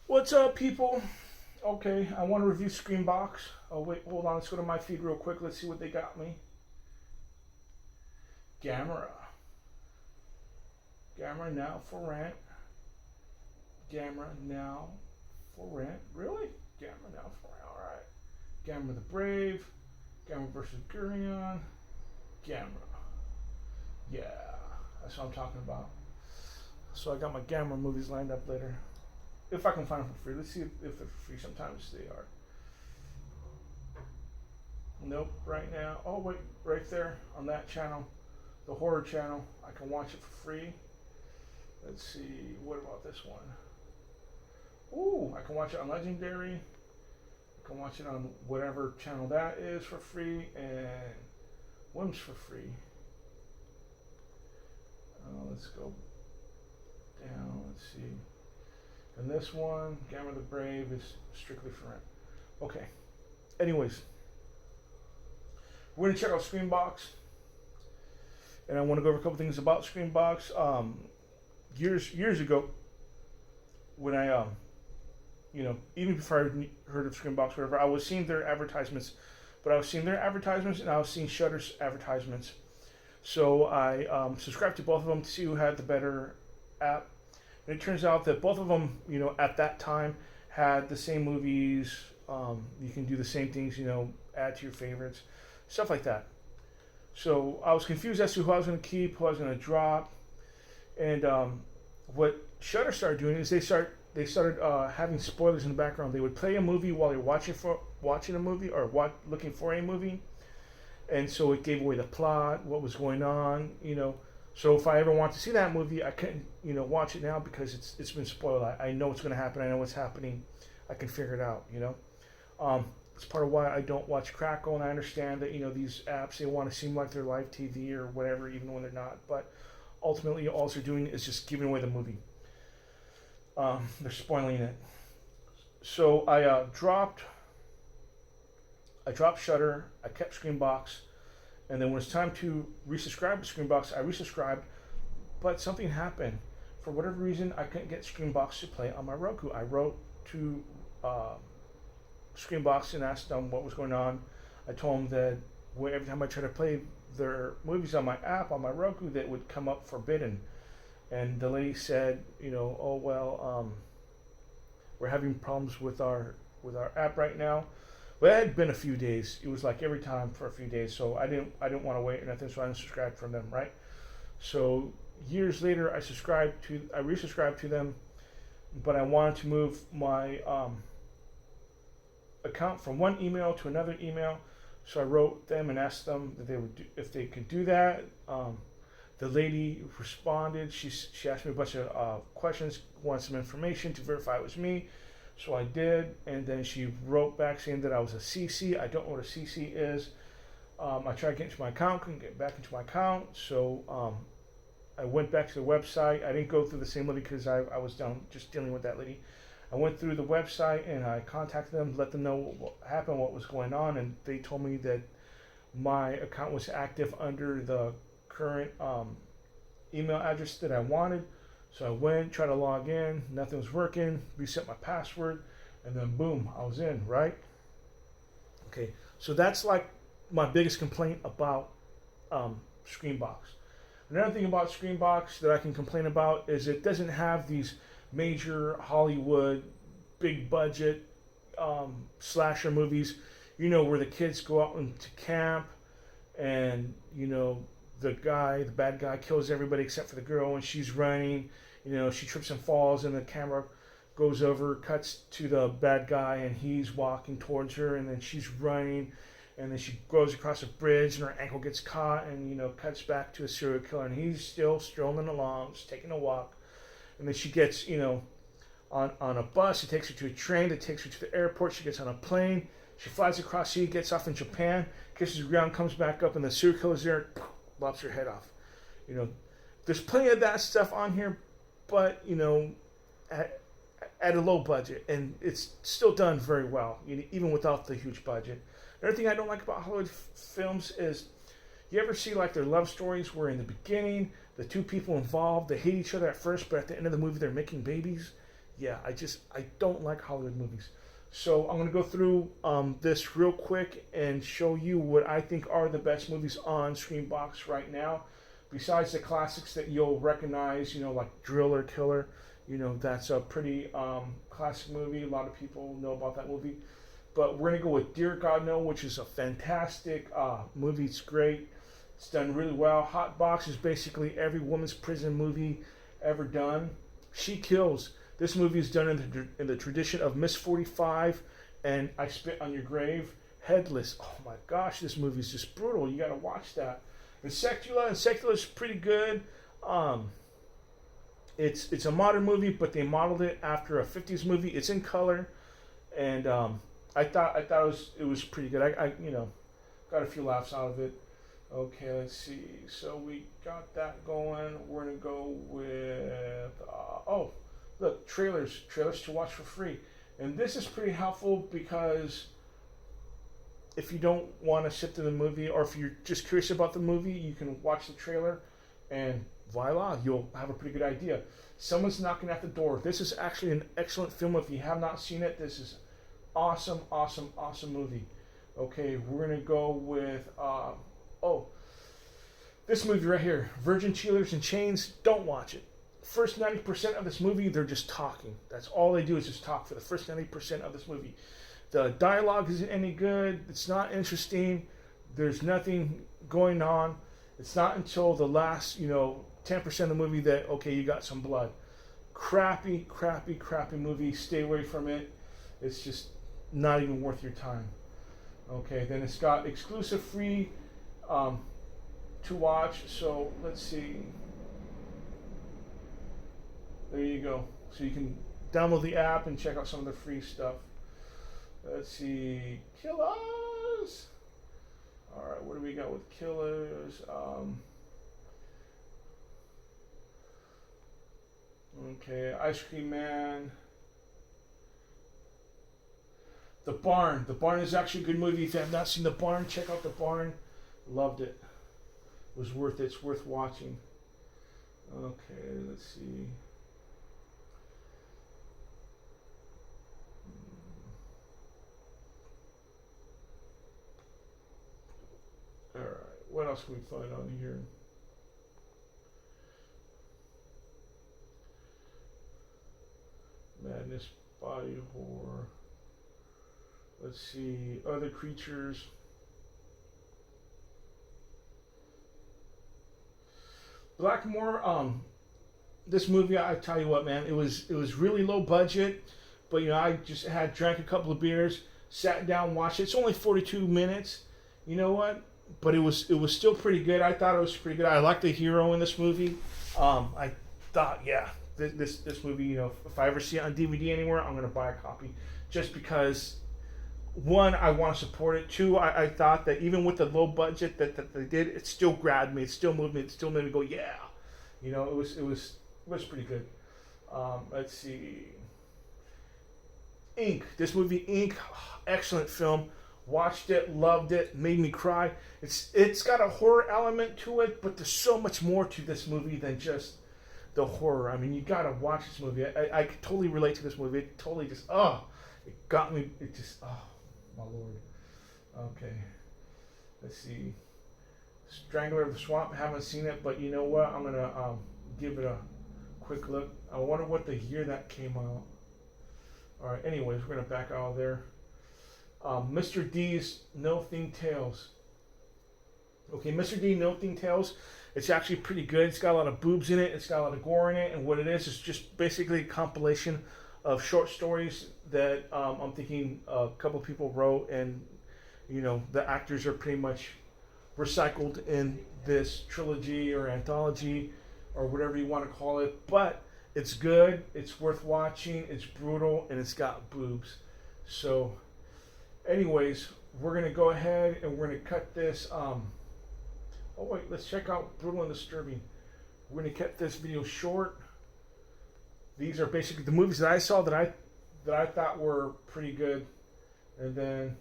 What's up, people? Okay, I want to review SCREAMBOX. Oh, wait, hold on. Let's go to my feed real quick. Let's see what they got me. Gamera. Gamera now for rent. Gamera now for rent. Really? Gamera now for rent. Alright. Gamera the Brave. Gamera versus Gurion. Gamera. Yeah, that's what I'm talking about. So I got my Gamera movies lined up later. If I can find them for free. Let's see if they're for free. Sometimes they are. Nope, right now. Oh, wait, right there on that channel, the horror channel. I can watch it for free. Let's see. What about this one? Ooh, I can watch it on Legendary. I can watch it on whatever channel that is for free. And Whim's for free. Let's go down. Let's see. And this one, Gamera the Brave, is strictly for rent. Okay. Anyways, we're going to check out SCREAMBOX. And I want to go over a couple things about SCREAMBOX. Years ago, when I, even before I heard of SCREAMBOX, whatever, I was seeing their advertisements. But I was seeing their advertisements and I was seeing Shudder's advertisements. So I subscribed to both of them to see who had the better app. And it turns out that both of them, at that time had the same movies. You can do the same things, add to your favorites, stuff like that. So I was confused as to who I was going to keep, who I was going to drop. And what Shudder started doing is they started having spoilers in the background. They would play a movie while you're watching a movie or looking for a movie. And so it gave away the plot, what was going on, So if I ever want to see that movie, I couldn't, watch it now because it's been spoiled. I know what's going to happen. I know what's happening. I can figure it out, It's part of why I don't watch Crackle, and I understand that, these apps, they want to seem like they're live TV or whatever, even when they're not. But ultimately, all they're doing is just giving away the movie. They're spoiling it. So I dropped Shudder. I kept SCREAMBOX. And then when it's time to resubscribe to SCREAMBOX, I resubscribed, but something happened. For whatever reason, I couldn't get SCREAMBOX to play on my Roku. I wrote to SCREAMBOX and asked them what was going on. I told them that every time I tried to play their movies on my app, on my Roku, that would come up forbidden. And the lady said, oh, well, we're having problems with our app right now. Well, it had been a few days. It was like every time for a few days, so I didn't want to wait or nothing, so I unsubscribed from them, right? So years later, I resubscribed to them, but I wanted to move my account from one email to another email, so I wrote them and asked them if they could do that. The lady responded. She asked me a bunch of questions, wanted some information to verify it was me. So I did, and then she wrote back saying that I was a CC. I don't know what a CC is. I tried to get into my account, couldn't get back into my account, so I went back to the website. I didn't go through the same lady because I was down just dealing with that lady. I went through the website and I contacted them, let them know what happened, what was going on, and they told me that my account was active under the current email address that I wanted. So I went, tried to log in, nothing was working, reset my password, and then boom, I was in, right? Okay, so that's like my biggest complaint about SCREAMBOX. Another thing about SCREAMBOX that I can complain about is it doesn't have these major Hollywood, big budget slasher movies, where the kids go out into camp and, the bad guy kills everybody except for the girl and she's running. She trips and falls and the camera goes over, cuts to the bad guy and he's walking towards her and then she's running and then she goes across a bridge and her ankle gets caught and, cuts back to a serial killer and he's still strolling along, just taking a walk. And then she gets, on a bus, it takes her to a train that takes her to the airport. She gets on a plane, she flies across sea, gets off in Japan, kisses the ground, comes back up and the serial killer's there, lops her head off. There's plenty of that stuff on here, but at a low budget, and it's still done very well, even without the huge budget. Another thing I don't like about Hollywood films is, you ever see like their love stories where in the beginning the two people involved, they hate each other at first, but at the end of the movie they're making babies? yeah, I don't like Hollywood movies. So I'm gonna go through this real quick and show you what I think are the best movies on SCREAMBOX right now. Besides the classics that you'll recognize, like Drill or Killer, that's a pretty classic movie. A lot of people know about that movie. But we're gonna go with Dear God No, which is a fantastic movie. It's great. It's done really well. Hot Box is basically every woman's prison movie ever done. She Kills. This movie is done in the tradition of Miss 45 and I Spit on Your Grave. Headless. Oh my gosh, this movie is just brutal. You gotta watch that. Insecula is pretty good. It's a modern movie, but they modeled it after a 50s movie. It's in color, and I thought it was pretty good. I got a few laughs out of it. Okay, let's see. So we got that going. We're gonna go with look, trailers to watch for free, and this is pretty helpful because if you don't want to sit through the movie, or if you're just curious about the movie, you can watch the trailer, and voila, you'll have a pretty good idea. Someone's knocking at the door. This is actually an excellent film. If you have not seen it, this is awesome movie. Okay, we're gonna go with this movie right here, Virgin Cheerleaders in Chains. Don't watch it. First 90% of this movie, they're just talking. That's all they do is just talk for the first 90% of this movie. The dialogue isn't any good. It's not interesting. There's nothing going on. It's not until the last, 10% of the movie that, okay, you got some blood. Crappy movie. Stay away from it. It's just not even worth your time. Okay, then it's got exclusive free to watch. So let's see. There you go. So you can download the app and check out some of the free stuff. Let's see. Killers. All right, what do we got with Killers? Okay, Ice Cream Man. The Barn. The Barn is actually a good movie. If you have not seen The Barn, check out The Barn. Loved it. It was worth it. It's worth watching. Okay, let's see. Alright, what else can we find on here? Madness, Body Horror. Let's see, Other Creatures. Blackmore, this movie, I tell you what, man, it was really low budget, but I just drank a couple of beers, sat down, watched it. It's only 42 minutes. You know what? But it was still pretty good. I thought it was pretty good. I like the hero in this movie. I thought, yeah, this movie, if I ever see it on DVD anywhere, I'm gonna buy a copy, just because. One, I want to support it. Two, I thought that even with the low budget that they did, it still grabbed me. It still moved me. It still made me go, yeah. It was pretty good. Let's see. Ink. This movie, Ink, excellent film. Watched it, loved it, made me cry. It's got a horror element to it, but there's so much more to this movie than just the horror. I mean, you gotta watch this movie. I could totally relate to this movie. It totally just, it got me. It just, my lord. Okay, let's see. Strangler of the Swamp. Haven't seen it, but you know what? I'm gonna give it a quick look. I wonder what the year that came out. All right. Anyways, we're gonna back out of there. Mr. D's No Thing Tales. Okay, Mr. D No Thing Tales. It's actually pretty good. It's got a lot of boobs in it. It's got a lot of gore in it. And what it is just basically a compilation of short stories that I'm thinking a couple people wrote. And, the actors are pretty much recycled in this trilogy or anthology or whatever you want to call it. But it's good. It's worth watching. It's brutal. And it's got boobs. So, anyways, we're going to go ahead and we're going to cut this. Oh wait, let's check out Brutal and Disturbing. We're going to cut this video short. These are basically the movies that I saw that I thought were pretty good. And then,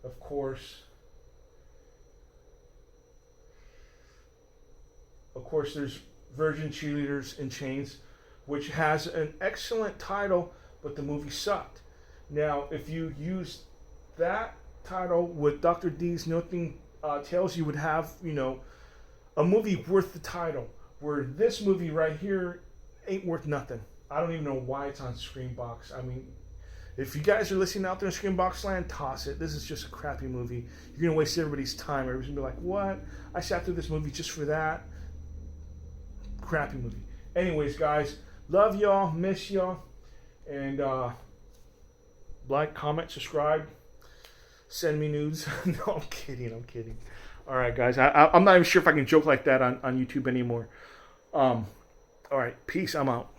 of course, there's Virgin Cheerleaders in Chains. which has an excellent title, but the movie sucked. Now, if you use that title with Dr. D's Nothing Tales, you would have, you know, a movie worth the title. Where this movie right here ain't worth nothing. I don't even know why it's on SCREAMBOX. I mean, if you guys are listening out there in SCREAMBOX land, toss it. This is just a crappy movie. You're going to waste everybody's time. Everybody's going to be like, what? I sat through this movie just for that? Crappy movie. Anyways, guys, love y'all. Miss y'all. And like, comment, subscribe. Send me nudes. No, I'm kidding. All right, guys. I'm not even sure if I can joke like that on YouTube anymore. All right. Peace. I'm out.